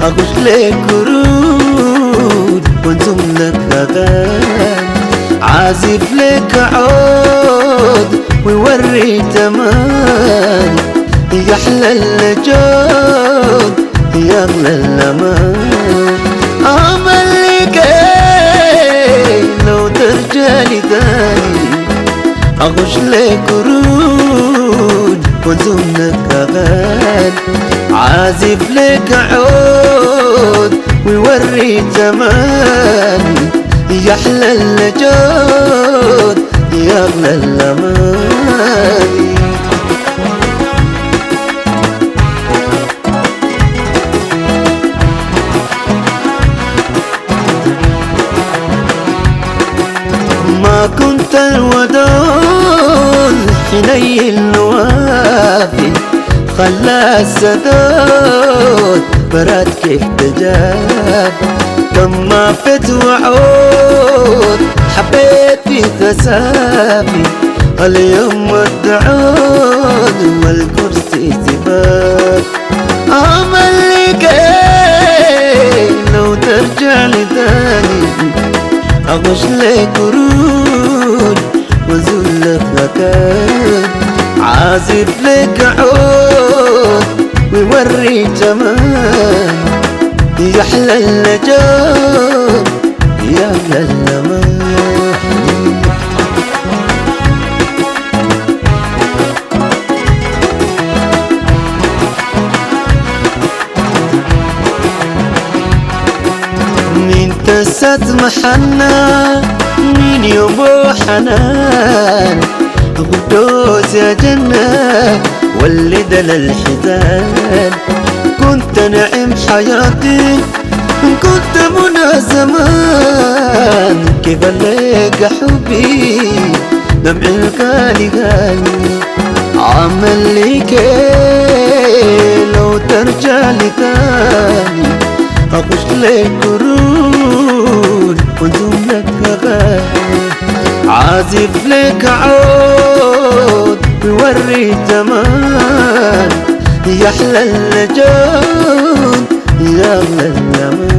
أغش لك ورود وانزم لك أغاني، عازف لك عود ويوري تماني، يحلى الجود يغلى الأمان. أمل لك لو ترجعلي تاني، أغش لك ورود وانزم لك أغاني، عازف لك عود ويوري تماني، يحلى الجود يغلى الأمان. ما كنت الودود حني الوافي، خلى السدود برد كيف تجاب، كم ما فت وعود حبيت في تسافي، اليوم الدعود والكرسي سباك. أمل لك لو ترجع لي تاني، أغش لك ورود وازول لك مكان، عازف لك عود ويوري جمال، يحلى الجود يغلى الأمان. مين تسد محنا مين يوم حنان، قدوس يا جنة ولد للحزان، كنت نعم حياتي كنت منى زمان، كيف لك حبي دمع الغالي غالي. عمل لك لو ترجع لي تاني، أغش لك ورود وانزم لك أغاني، عازف لك عود ويوري زمان، يحلى الجود يغلى الأمان.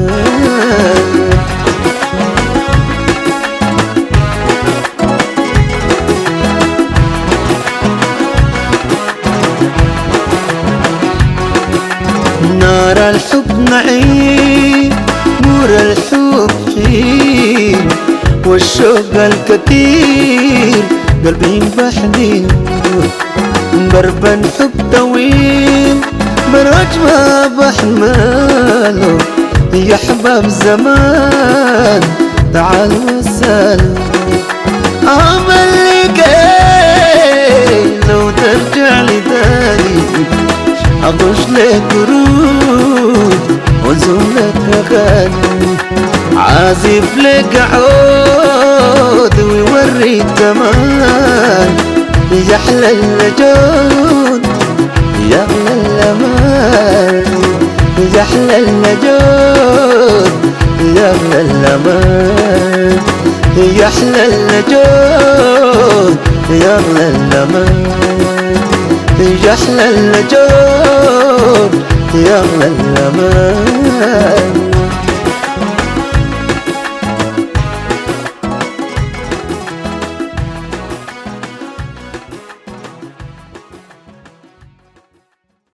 نار الحب نعيم نور الحب حين، والشوق الكثير قلبي بحنين، بربا حب طويل برج ما بحماله، يا حباب زمان تعال وسلم. أمل لك لو ترجع لي تاني، أغش لك ورود وانزم لك أغاني، عازف لك عود ويوري التمام، يحلى الجود يغلى الأمان، يحلى الجود يغلى الأمان، يحلى الجود يغلى الأمان، يحلى الجود يغلى الأمان.